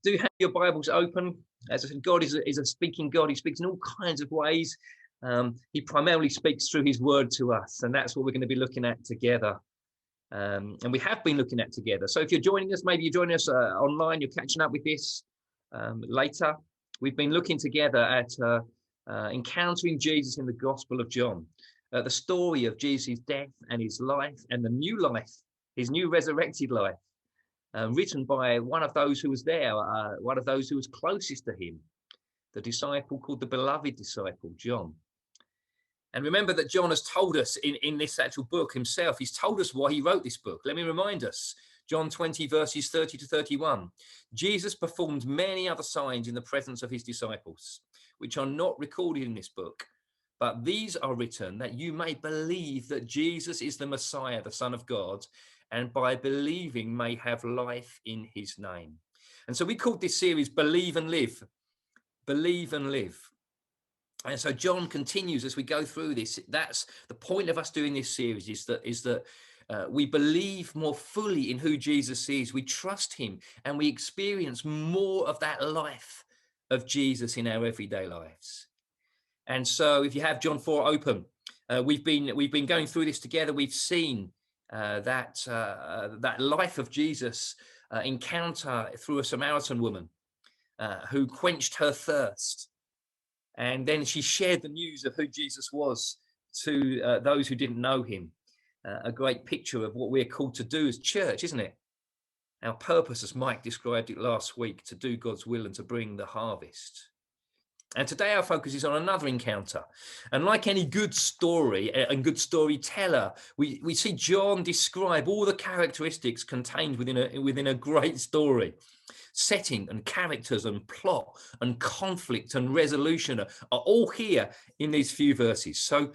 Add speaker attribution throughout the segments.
Speaker 1: Do have your Bibles open. As I said, God is a speaking God. He speaks in all kinds of ways. He primarily speaks through his word to us, and that's what we're going to be looking at together. And we have been looking at together. So if you're joining us, maybe you're joining us online, you're catching up with this later. We've been looking together at encountering Jesus in the Gospel of John, the story of Jesus' death and his life and the new life, his new resurrected life. Written by one of those who was there, one of those who was closest to him, the disciple called the beloved disciple, John. And remember that John has told us in this actual book himself, he's told us why he wrote this book. Let me remind us, John 20, verses 30 to 31. Jesus performed many other signs in the presence of his disciples, which are not recorded in this book. But these are written that you may believe that Jesus is the Messiah, the Son of God, and by believing may have life in his name. And so we called this series Believe and Live. Believe and Live. And so John continues as we go through this. That's the point of us doing this series, is that we believe more fully in who Jesus is. We trust him and we experience more of that life of Jesus in our everyday lives. And so if you have John 4 open, we've been going through this together. We've seen that life of Jesus encounter through a Samaritan woman who quenched her thirst. And then she shared the news of who Jesus was to those who didn't know him. A great picture of what we're called to do as church, isn't it? Our purpose, as Mike described it last week, to do God's will and to bring the harvest. And today our focus is on another encounter. And like any good story and good storyteller, we see John describe all the characteristics contained within a great story. Setting and characters and plot and conflict and resolution are all here in these few verses. So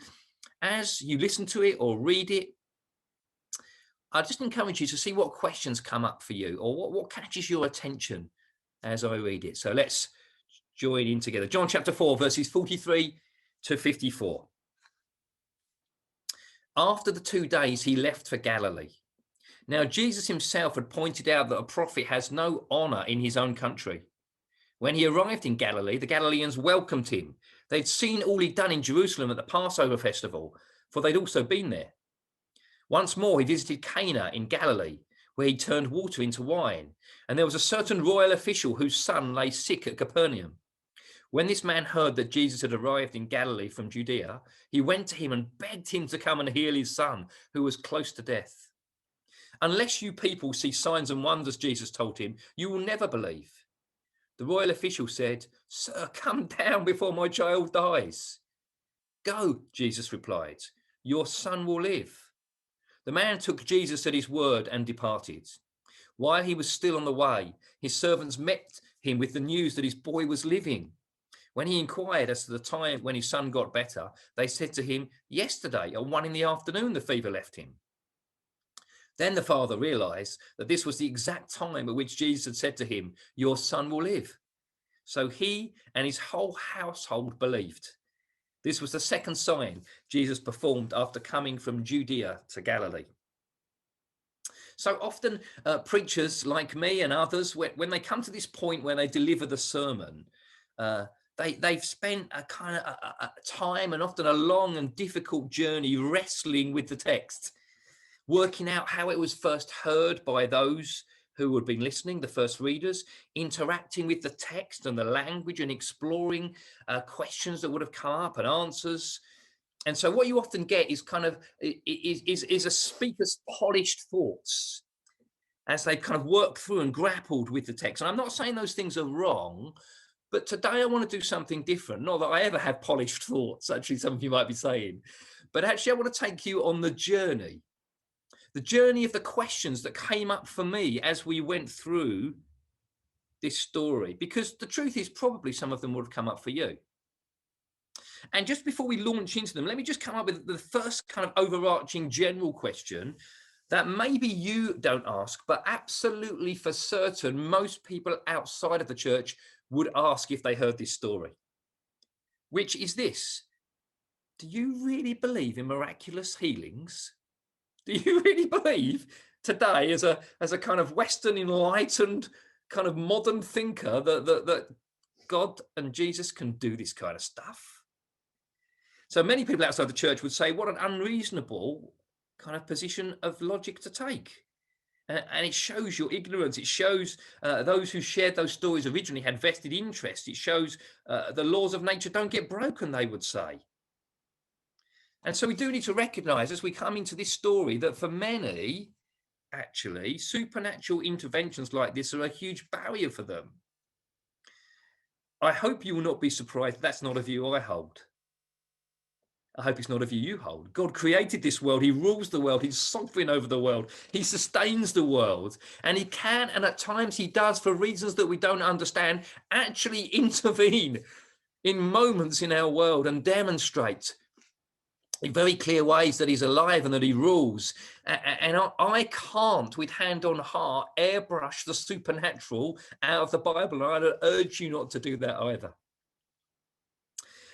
Speaker 1: as you listen to it or read it, I just encourage you to see what questions come up for you or what catches your attention as I read it. So let's join in together. John chapter 4, verses 43 to 54. After the 2 days, he left for Galilee. Now, Jesus himself had pointed out that a prophet has no honor in his own country. When he arrived in Galilee, the Galileans welcomed him. They'd seen all he'd done in Jerusalem at the Passover festival, for they'd also been there. Once more, he visited Cana in Galilee, where he turned water into wine. And there was a certain royal official whose son lay sick at Capernaum. When this man heard that Jesus had arrived in Galilee from Judea, he went to him and begged him to come and heal his son, who was close to death. Unless you people see signs and wonders, Jesus told him, you will never believe. The royal official said, Sir, come down before my child dies. Go, Jesus replied, your son will live. The man took Jesus at his word and departed. While he was still on the way, his servants met him with the news that his boy was living. When he inquired as to the time when his son got better, they said to him, yesterday at 1 PM, the fever left him. Then the father realized that this was the exact time at which Jesus had said to him, your son will live. So he and his whole household believed. This was the second sign Jesus performed after coming from Judea to Galilee. So often preachers like me and others, when they come to this point where they deliver the sermon, they've spent a kind of a time and often a long and difficult journey wrestling with the text, working out how it was first heard by those who had been listening, the first readers, interacting with the text and the language and exploring questions that would have come up and answers. And so what you often get is kind of is a speaker's polished thoughts as they kind of work through and grappled with the text. And I'm not saying those things are wrong, but today I want to do something different. Not that I ever have polished thoughts, actually, some of you might be saying, but actually I want to take you on the journey of the questions that came up for me as we went through this story, because the truth is probably some of them would have come up for you. And just before we launch into them, let me just come up with the first kind of overarching general question that maybe you don't ask, but absolutely for certain most people outside of the church would ask if they heard this story, which is this: do you really believe in miraculous healings? Do you really believe today, as a kind of Western enlightened kind of modern thinker that God and Jesus can do this kind of stuff. So many people outside the church would say, what an unreasonable kind of position of logic to take. And it shows your ignorance. It shows those who shared those stories originally had vested interest. It shows the laws of nature don't get broken, they would say. And so we do need to recognize as we come into this story that for many, actually, supernatural interventions like this are a huge barrier for them. I hope you will not be surprised that's not a view I hold. I hope it's not a view you hold. God created this world. He rules the world. He's sovereign over the world. He sustains the world. And he can, and at times he does, for reasons that we don't understand, actually intervene in moments in our world and demonstrate in very clear ways that he's alive and that he rules. And I can't, with hand on heart, airbrush the supernatural out of the Bible. And I'd urge you not to do that either.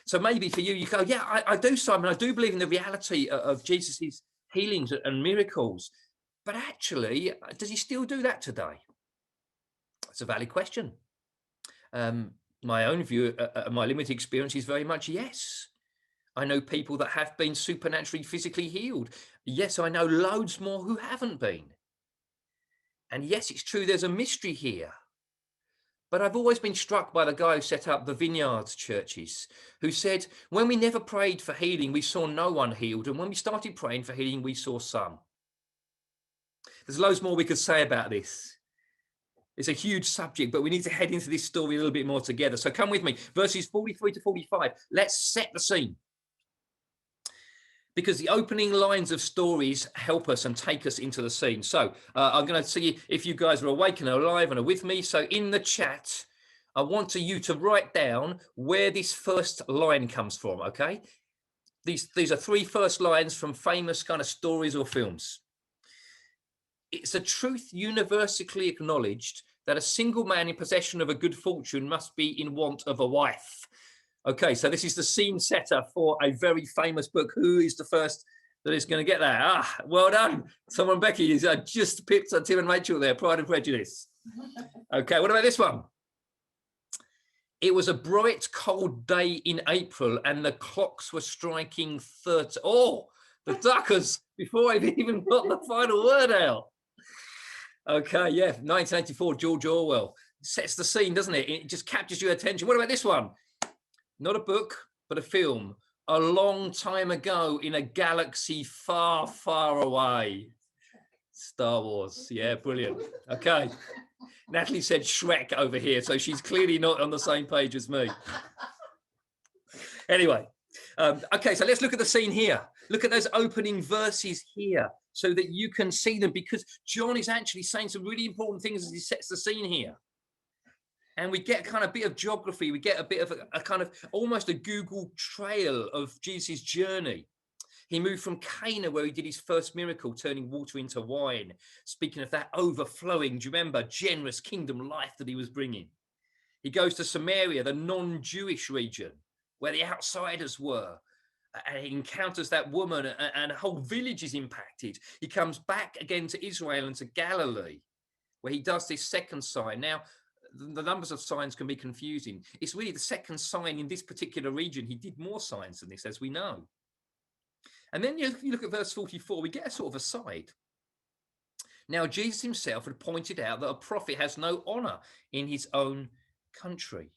Speaker 1: So maybe for you, you go, yeah, I do, Simon. I do believe in the reality of Jesus' healings and miracles. But actually, does he still do that today? That's a valid question. My own view, my limited experience is very much yes. I know people that have been supernaturally physically healed. Yes, I know loads more who haven't been. And yes, it's true, there's a mystery here. But I've always been struck by the guy who set up the Vineyards churches, who said, when we never prayed for healing, we saw no one healed. And when we started praying for healing, we saw some. There's loads more we could say about this. It's a huge subject, but we need to head into this story a little bit more together. So come with me, verses 43 to 45. Let's set the scene. Because the opening lines of stories help us and take us into the scene. So I'm going to see if you guys are awake and alive and are with me. So in the chat, I want you to write down where this first line comes from, okay? These are three first lines from famous kind of stories or films. It's a truth universally acknowledged that a single man in possession of a good fortune must be in want of a wife. Okay, so this is the scene setter for a very famous book. Who is the first that is going to get that? Ah, well done. Someone, Becky, is just picked Tim and Rachel there, Pride and Prejudice. Okay, what about this one? It was a bright, cold day in April and the clocks were striking 30. Oh, the duckers, before I've even got the final word out. Okay, yeah, 1984, George Orwell. Sets the scene, doesn't it? It just captures your attention. What about this one? Not a book, but a film. A long time ago in a galaxy far, far away. Star Wars. Yeah, brilliant. Okay. Natalie said Shrek over here, so she's clearly not on the same page as me. Anyway, okay, so let's look at the scene here. Look at those opening verses here so that you can see them, because John is actually saying some really important things as he sets the scene here. And we get a kind of bit of geography. We get a bit of a kind of almost a Google trail of Jesus' journey. He moved from Cana, where he did his first miracle, turning water into wine. Speaking of that overflowing, do you remember, generous kingdom life that he was bringing? He goes to Samaria, the non-Jewish region, where the outsiders were. And he encounters that woman, and a whole village is impacted. He comes back again to Israel and to Galilee, where he does this second sign. Now, the numbers of signs can be confusing. It's really the second sign in this particular region. He did more signs than this, as we know. And then you look at verse 44, we get a sort of aside. Now, Jesus himself had pointed out that a prophet has no honor in his own country.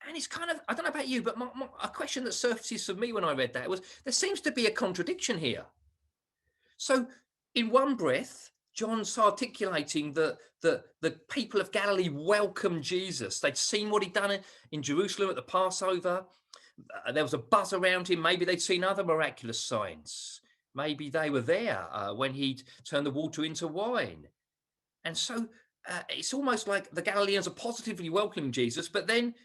Speaker 1: And it's kind of, I don't know about you, but a question that surfaces for me when I read that was, there seems to be a contradiction here. So in one breath, John's articulating that the people of Galilee welcomed Jesus. They'd seen what he'd done in Jerusalem at the Passover. There was a buzz around him. Maybe they'd seen other miraculous signs. Maybe they were there when he'd turned the water into wine. And so it's almost like the Galileans are positively welcoming Jesus, but then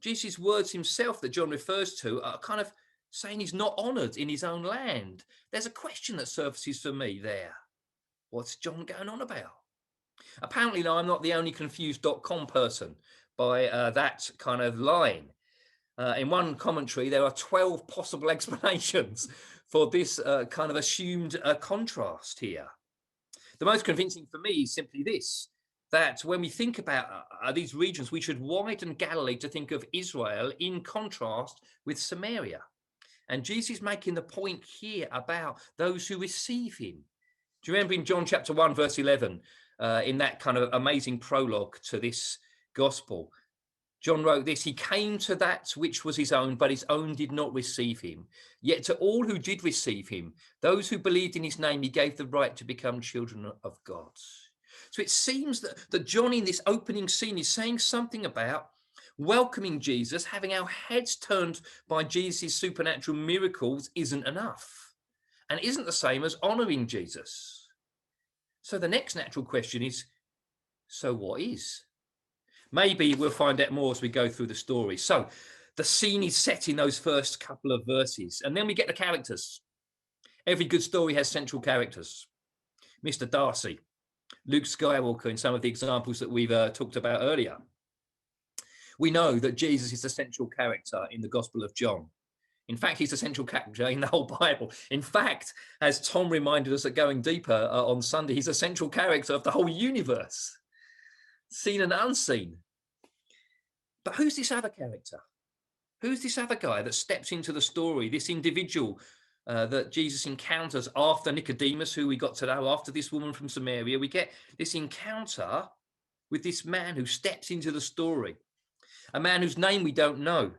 Speaker 1: Jesus' words himself that John refers to are kind of saying he's not honored in his own land. There's a question that surfaces for me there. What's John going on about? Apparently, now I'm not the only confused.com person by that kind of line. In one commentary, there are 12 possible explanations for this kind of assumed contrast here. The most convincing for me is simply this, that when we think about these regions, we should widen Galilee to think of Israel in contrast with Samaria. And Jesus is making the point here about those who receive him. Do you remember in John chapter 1, verse 11, in that kind of amazing prologue to this gospel? John wrote this: he came to that which was his own, but his own did not receive him. Yet to all who did receive him, those who believed in his name, he gave the right to become children of God. So it seems that John in this opening scene is saying something about welcoming Jesus, having our heads turned by Jesus' supernatural miracles isn't enough, and isn't the same as honoring Jesus. So the next natural question is, so what is? Maybe we'll find out more as we go through the story. So the scene is set in those first couple of verses, and then we get the characters. Every good story has central characters. Mr. Darcy, Luke Skywalker in some of the examples that we've talked about earlier. We know that Jesus is the central character in the Gospel of John. In fact, he's the central character in the whole Bible. In fact, as Tom reminded us at Going Deeper on Sunday, he's a central character of the whole universe, seen and unseen. But who's this other character? Who's this other guy that steps into the story, this individual that Jesus encounters after Nicodemus, who we got to know, after this woman from Samaria? We get this encounter with this man who steps into the story, a man whose name we don't know,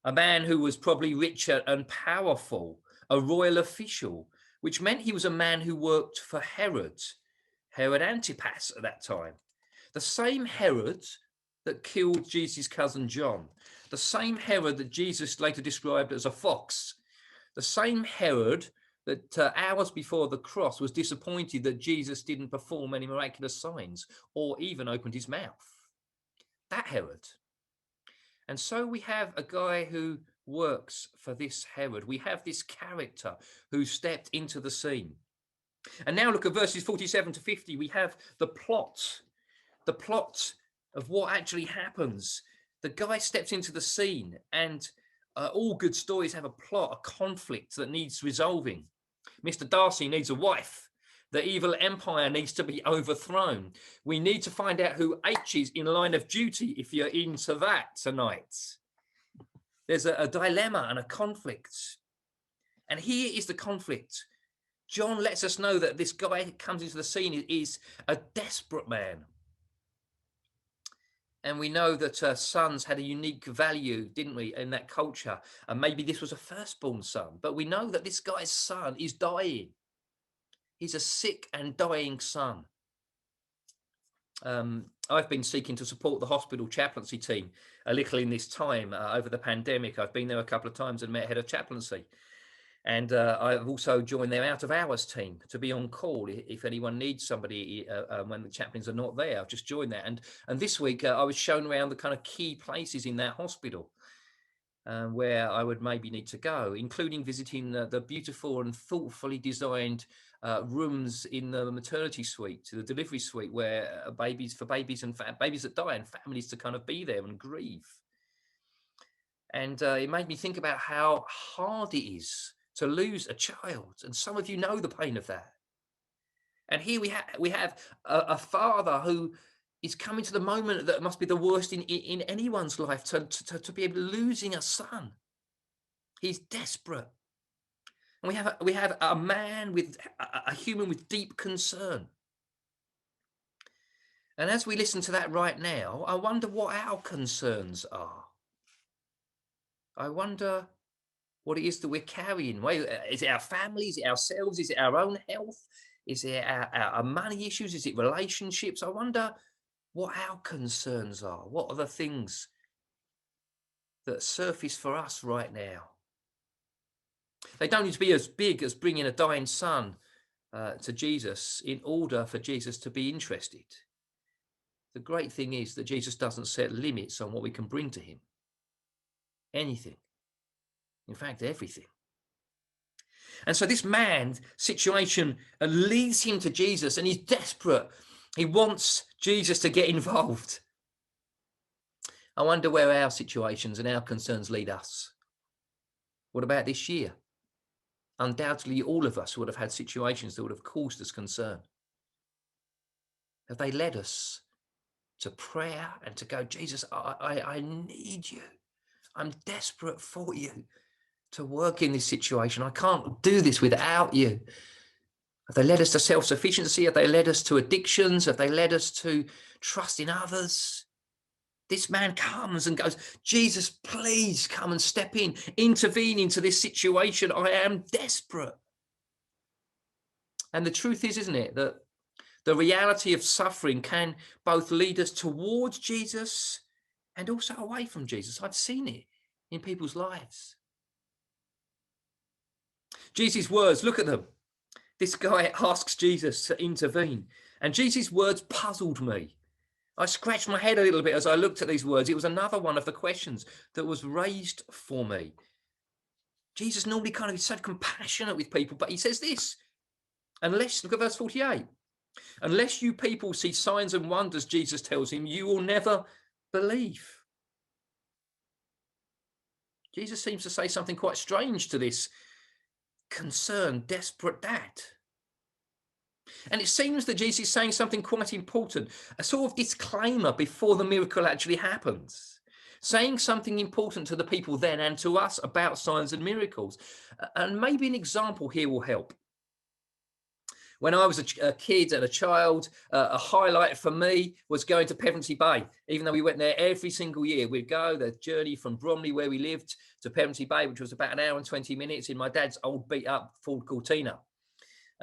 Speaker 1: a man who was probably richer and powerful, a royal official, which meant he was a man who worked for Herod Antipas at that time. The same Herod that killed Jesus' cousin John, the same Herod that Jesus later described as a fox, the same Herod that hours before the cross was disappointed that Jesus didn't perform any miraculous signs or even opened his mouth. That Herod. And so we have a guy who works for this Herod. We have this character who stepped into the scene. And now look at verses 47 to 50. We have the plot of what actually happens. The guy steps into the scene, and all good stories have a plot, a conflict that needs resolving. Mr. Darcy needs a wife. The evil empire needs to be overthrown. We need to find out who H is in line of duty if you're into that tonight. There's a dilemma and a conflict. And here is the conflict. John lets us know that this guy who comes into the scene is a desperate man. And we know that sons had a unique value, didn't we, in that culture? And maybe this was a firstborn son. But we know that this guy's son is dying. He's a sick and dying son. I've been seeking to support the hospital chaplaincy team a little in this time over the pandemic. I've been there a couple of times and met head of chaplaincy. And I've also joined their out of hours team to be on call if anyone needs somebody when the chaplains are not there. I've just joined that. And this week I was shown around the kind of key places in that hospital where I would maybe need to go, including visiting the beautiful and thoughtfully designed rooms in the maternity suite, the delivery suite, where babies and babies that die and families to kind of be there and grieve. And it made me think about how hard it is to lose a child, and some of you know the pain of that. And here we have a father who is coming to the moment that must be the worst in anyone's life, to be able to losing a son. He's desperate. And we have a man with a human with deep concern. And as we listen to that right now, I wonder what our concerns are. I wonder what it is that we're carrying. Is it our family? Is it ourselves? Is it our own health? Is it our money issues? Is it relationships? I wonder what our concerns are. What are the things that surface for us right now? They don't need to be as big as bringing a dying son to Jesus in order for Jesus to be interested. The great thing is that Jesus doesn't set limits on what we can bring to him. Anything. In fact, everything. And so this man's situation leads him to Jesus, and he's desperate. He wants Jesus to get involved. I wonder where our situations and our concerns lead us. What about this year? Undoubtedly, all of us would have had situations that would have caused us concern. Have they led us to prayer and to go, Jesus, I need you. I'm desperate for you to work in this situation. I can't do this without you. Have they led us to self-sufficiency? Have they led us to addictions? Have they led us to trust in others? This man comes and goes, Jesus, please come and step in, intervene into this situation. I am desperate. And the truth is, isn't it, that the reality of suffering can both lead us towards Jesus and also away from Jesus. I've seen it in people's lives. Jesus' words, look at them. This guy asks Jesus to intervene, and Jesus' words puzzled me. I scratched my head a little bit as I looked at these words. It was another one of the questions that was raised for me. Jesus normally kind of is so compassionate with people, but he says this, unless, look at verse 48, unless you people see signs and wonders, Jesus tells him, you will never believe. Jesus seems to say something quite strange to this concerned, desperate dad. And it seems that Jesus is saying something quite important, a sort of disclaimer before the miracle actually happens, saying something important to the people then and to us about signs and miracles. And maybe an example here will help. When I was a kid and a child, a highlight for me was going to Pevensey Bay. Even though we went there every single year, we'd go the journey from Bromley, where we lived, to Pevensey Bay, which was about an hour and 20 minutes in my dad's old beat up Ford Cortina.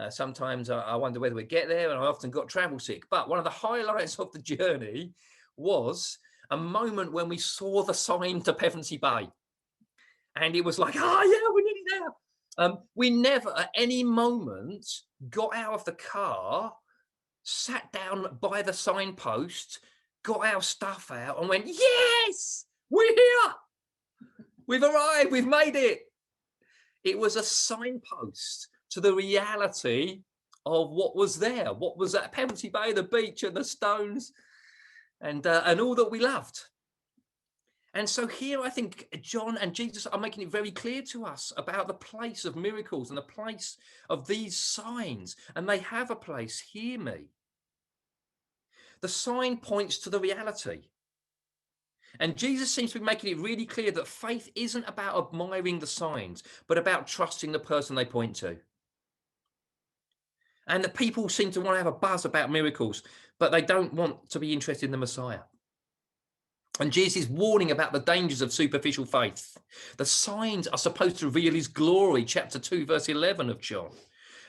Speaker 1: Sometimes I wonder whether we'd get there, and I often got travel sick. But one of the highlights of the journey was a moment when we saw the sign to Pevensey Bay. And it was like, oh yeah, we're nearly there. We never at any moment got out of the car, sat down by the signpost, got our stuff out and went, yes, we're here. We've arrived. We've made it. It was a signpost to the reality of what was there, what was at Pevensey Bay, the beach and the stones and all that we loved. And so here I think John and Jesus are making it very clear to us about the place of miracles and the place of these signs. And they have a place, hear me. The sign points to the reality. And Jesus seems to be making it really clear that faith isn't about admiring the signs, but about trusting the person they point to. And the people seem to want to have a buzz about miracles, but they don't want to be interested in the Messiah. And Jesus is warning about the dangers of superficial faith. The signs are supposed to reveal his glory, chapter 2, verse 11 of John.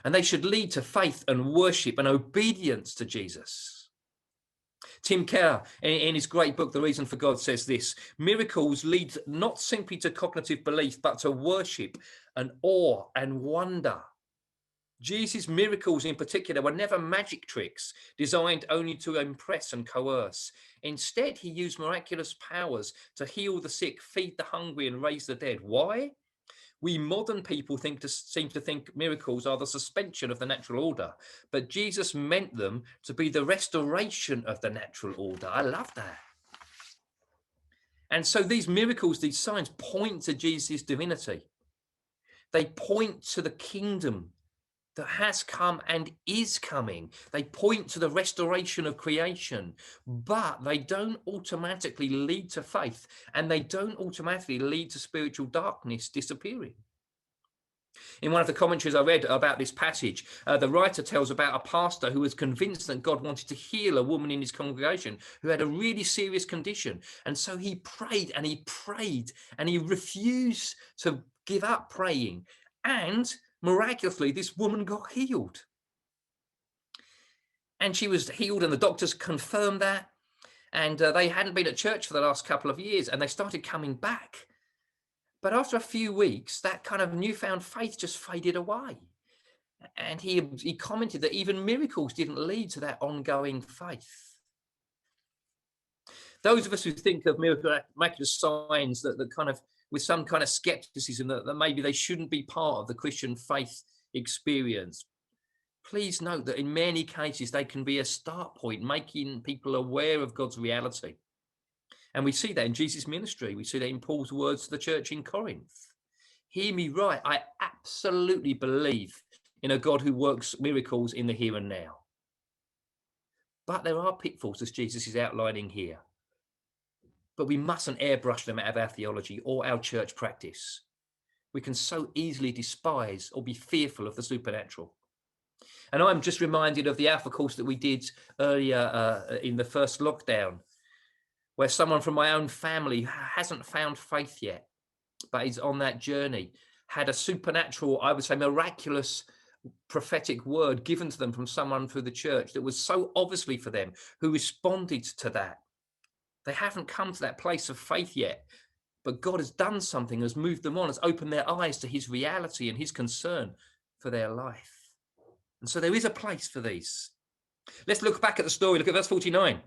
Speaker 1: And they should lead to faith and worship and obedience to Jesus. Tim Keller, in his great book, The Reason for God, says this: miracles lead not simply to cognitive belief, but to worship and awe and wonder. Jesus' miracles in particular were never magic tricks designed only to impress and coerce. Instead, he used miraculous powers to heal the sick, feed the hungry, and raise the dead. Why? We modern people seem to think miracles are the suspension of the natural order, but Jesus meant them to be the restoration of the natural order. I love that. And so these miracles, these signs, point to Jesus' divinity. They point to the kingdom that has come and is coming. They point to the restoration of creation, but they don't automatically lead to faith, and they don't automatically lead to spiritual darkness disappearing. In one of the commentaries I read about this passage, the writer tells about a pastor who was convinced that God wanted to heal a woman in his congregation who had a really serious condition. And so he prayed and he prayed and he refused to give up praying. And miraculously, this woman got healed. And she was healed, and the doctors confirmed that. And they hadn't been at church for the last couple of years, and they started coming back. But after a few weeks, that kind of newfound faith just faded away. And he commented that even miracles didn't lead to that ongoing faith. Those of us who think of miraculous signs that kind of with some kind of skepticism that maybe they shouldn't be part of the Christian faith experience, please note that in many cases they can be a start point, making people aware of God's reality. And we see that in Jesus' ministry. We see that in Paul's words to the church in Corinth. Hear me right. I absolutely believe in a God who works miracles in the here and now. But there are pitfalls, as Jesus is outlining here. But we mustn't airbrush them out of our theology or our church practice. We can so easily despise or be fearful of the supernatural. And I'm just reminded of the Alpha course that we did earlier in the first lockdown, where someone from my own family hasn't found faith yet, but is on that journey, had a supernatural, I would say miraculous prophetic word given to them from someone through the church that was so obviously for them, who responded to that. They haven't come to that place of faith yet, but God has done something, has moved them on, has opened their eyes to his reality and his concern for their life. And so there is a place for these. Let's look back at the story. Look at verse 49.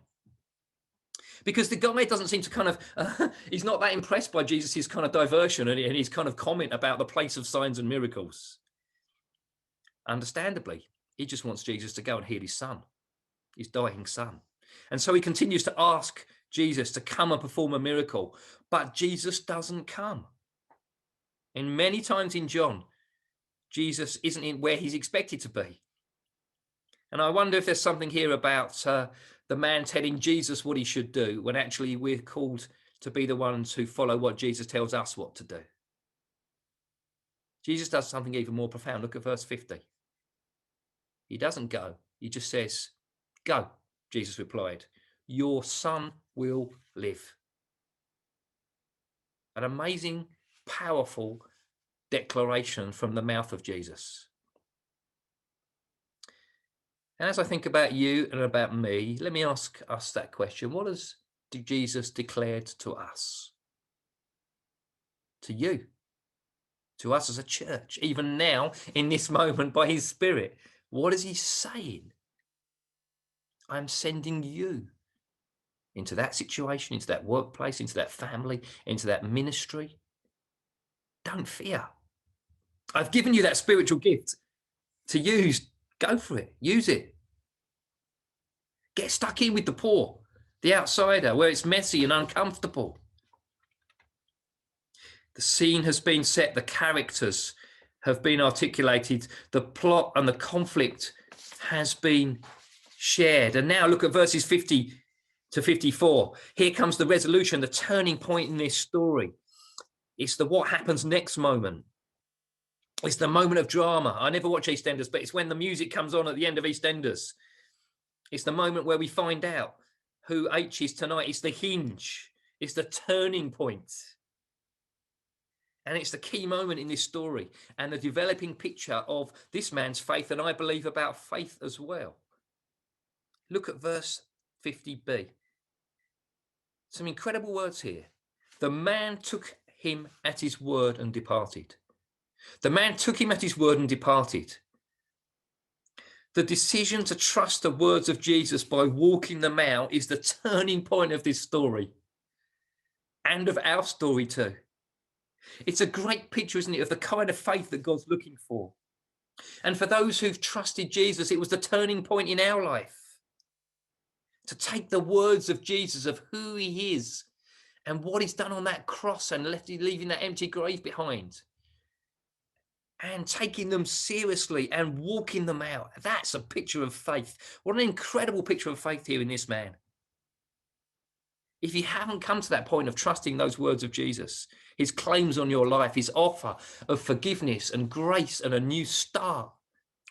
Speaker 1: Because the guy doesn't seem to kind of, he's not that impressed by Jesus's kind of diversion and his kind of comment about the place of signs and miracles. Understandably, he just wants Jesus to go and heal his son, his dying son. And so he continues to ask Jesus to come and perform a miracle, but Jesus doesn't come. And many times in John, Jesus isn't in where he's expected to be. And I wonder if there's something here about the man telling Jesus what he should do, when actually we're called to be the ones who follow what Jesus tells us what to do. Jesus does something even more profound. Look at verse 50. He doesn't go. He just says, "Go," Jesus replied. "Your son will live." An amazing, powerful declaration from the mouth of Jesus. And as I think about you and about me, let me ask us that question. What has Jesus declared to us? To you? To us as a church, even now, in this moment, by his Spirit? What is he saying? I'm sending you into that situation, into that workplace, into that family, into that ministry. Don't fear. I've given you that spiritual gift to use. Go for it. Use it. Get stuck in with the poor, the outsider, where it's messy and uncomfortable. The scene has been set. The characters have been articulated. The plot and the conflict has been shared. And now look at verses 50 to 54. Here comes the resolution, the turning point in this story. It's the what happens next moment. It's the moment of drama. I never watch EastEnders, but it's when the music comes on at the end of EastEnders. It's the moment where we find out who H is tonight. It's the hinge. It's the turning point. And it's the key moment in this story and the developing picture of this man's faith, and I believe about faith as well. Look at verse 50b. Some incredible words here. The man took him at his word and departed. The man took him at his word and departed. The decision to trust the words of Jesus by walking them out is the turning point of this story and of our story too. It's a great picture, isn't it, of the kind of faith that God's looking for. And for those who've trusted Jesus, it was the turning point in our life. To take the words of Jesus, of who he is and what he's done on that cross and leaving that empty grave behind, and taking them seriously and walking them out. That's a picture of faith. What an incredible picture of faith here in this man. If you haven't come to that point of trusting those words of Jesus, his claims on your life, his offer of forgiveness and grace and a new start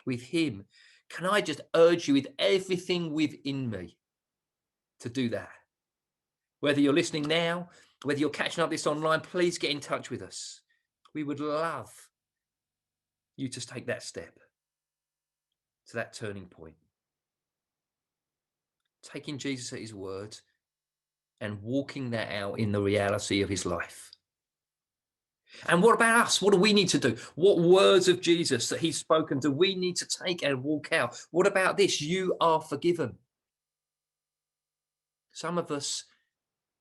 Speaker 1: with him, can I just urge you with everything within me to do that? Whether you're listening now, whether you're catching up this online, please get in touch with us. We would love you to take that step to that turning point. Taking Jesus at his word and walking that out in the reality of his life. And what about us? What do we need to do? What words of Jesus that he's spoken do we need to take and walk out? What about this? You are forgiven. Some of us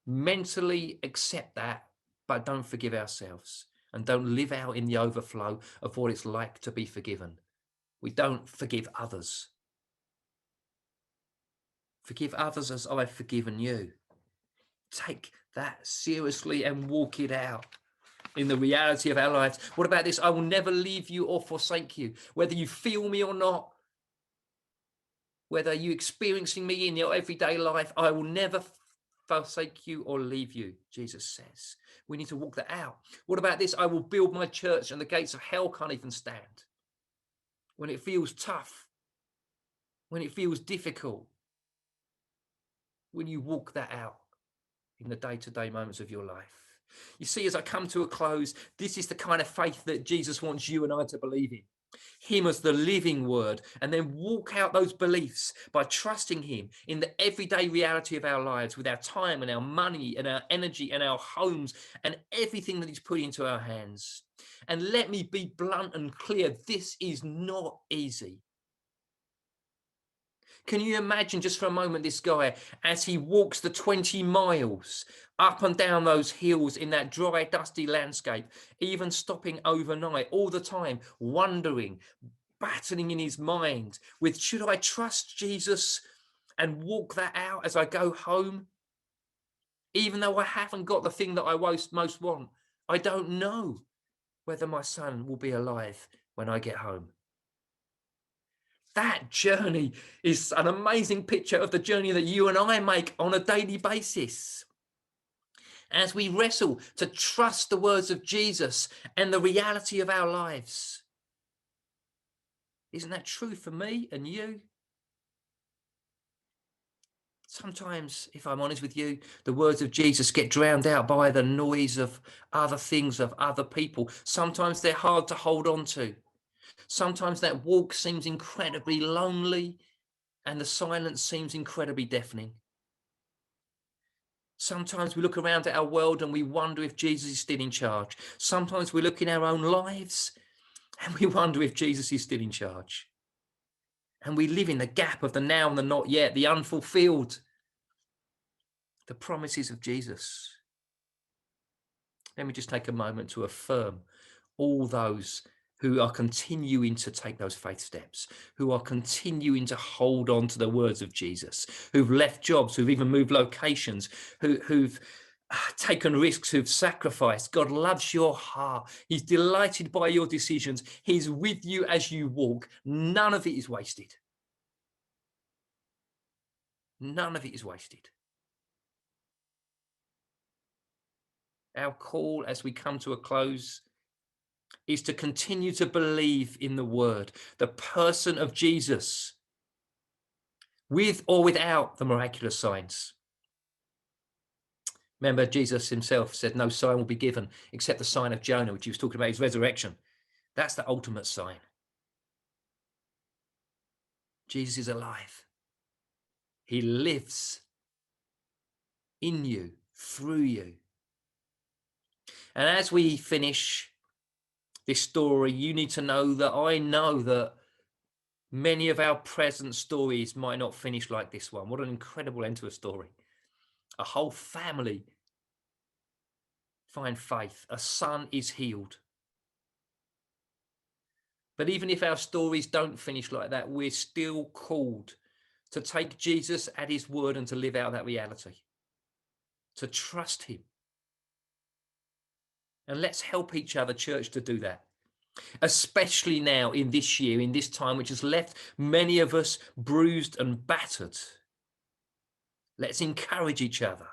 Speaker 1: mentally accept that, but don't forgive ourselves and don't live out in the overflow of what it's like to be forgiven. We don't forgive others. Forgive others as I've forgiven you. Take that seriously and walk it out in the reality of our lives. What about this? I will never leave you or forsake you. Whether you feel me or not, Whether you experiencing me in your everyday life, I will never forsake you or leave you, Jesus says. We need to walk that out. What about this? I will build my church and the gates of hell can't even stand. When it feels tough, when it feels difficult, when you walk that out in the day-to-day moments of your life. You see, as I come to a close, this is the kind of faith that Jesus wants you and I to believe in. Him as the living word, and then walk out those beliefs by trusting him in the everyday reality of our lives with our time and our money and our energy and our homes and everything that he's put into our hands. And let me be blunt and clear, this is not easy. Can you imagine just for a moment this guy as he walks the 20 miles up and down those hills in that dry, dusty landscape, even stopping overnight, all the time, wondering, battling in his mind with, should I trust Jesus and walk that out as I go home? Even though I haven't got the thing that I most want, I don't know whether my son will be alive when I get home. That journey is an amazing picture of the journey that you and I make on a daily basis. As we wrestle to trust the words of Jesus and the reality of our lives. Isn't that true for me and you? Sometimes, if I'm honest with you, the words of Jesus get drowned out by the noise of other things, of other people. Sometimes they're hard to hold on to. Sometimes that walk seems incredibly lonely and the silence seems incredibly deafening. Sometimes we look around at our world and we wonder if Jesus is still in charge. Sometimes we look in our own lives and we wonder if Jesus is still in charge. And we live in the gap of the now and the not yet, the unfulfilled, the promises of Jesus. Let me just take a moment to affirm all those who are continuing to take those faith steps, who are continuing to hold on to the words of Jesus, who've left jobs, who've even moved locations, who've taken risks, who've sacrificed. God loves your heart. He's delighted by your decisions. He's with you as you walk. None of it is wasted. None of it is wasted. Our call as we come to a close is to continue to believe in the word, the person of Jesus, with or without the miraculous signs. Remember, Jesus himself said no sign will be given except the sign of Jonah, which he was talking about his resurrection. That's the ultimate sign. Jesus is alive. He lives in you, through you. And as we finish this story, you need to know that I know that many of our present stories might not finish like this one. What an incredible end to a story. A whole family find faith. A son is healed. But even if our stories don't finish like that, we're still called to take Jesus at his word and to live out that reality, to trust him. And let's help each other, church, to do that. Especially now in this year, in this time, which has left many of us bruised and battered. Let's encourage each other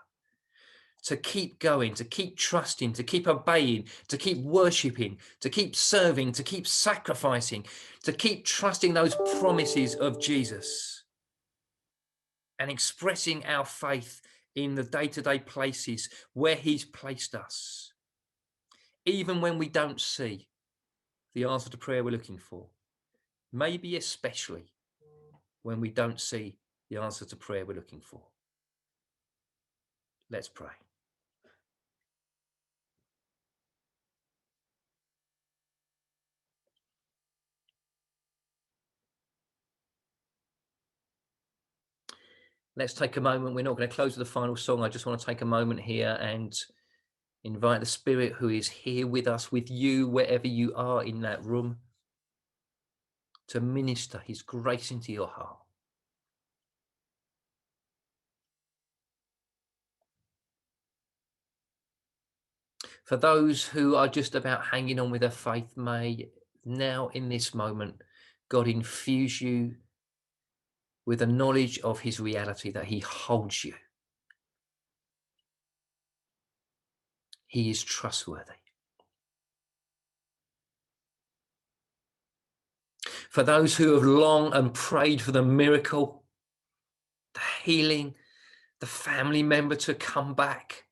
Speaker 1: to keep going, to keep trusting, to keep obeying, to keep worshiping, to keep serving, to keep sacrificing, to keep trusting those promises of Jesus and expressing our faith in the day-to-day places where he's placed us, even when we don't see the answer to prayer we're looking for, maybe especially when we don't see the answer to prayer we're looking for. Let's pray. Let's take a moment. We're not going to close with the final song. I just want to take a moment here and invite the Spirit who is here with us, with you, wherever you are in that room, to minister his grace into your heart. For those who are just about hanging on with their faith, may now in this moment, God infuse you with a knowledge of his reality that he holds you. He is trustworthy. For those who have long and prayed for the miracle, the healing, the family member to come back,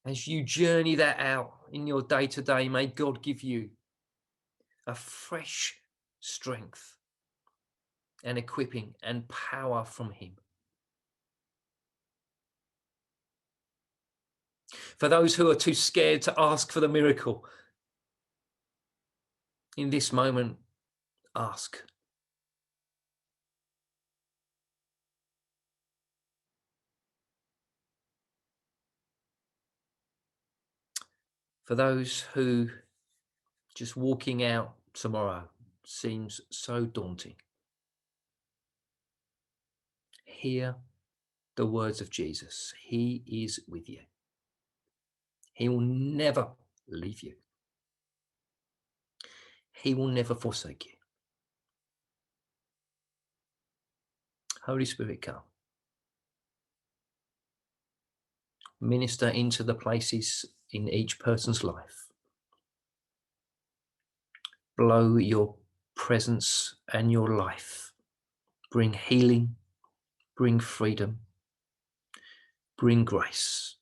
Speaker 1: as you journey that out in your day-to-day, may God give you a fresh strength and equipping and power from him. For those who are too scared to ask for the miracle, in this moment, ask. For those who just walking out tomorrow seems so daunting, hear the words of Jesus. He is with you. He will never leave you. He will never forsake you. Holy Spirit, come. Minister into the places in each person's life. Blow your presence and your life. Bring healing, bring freedom, bring grace.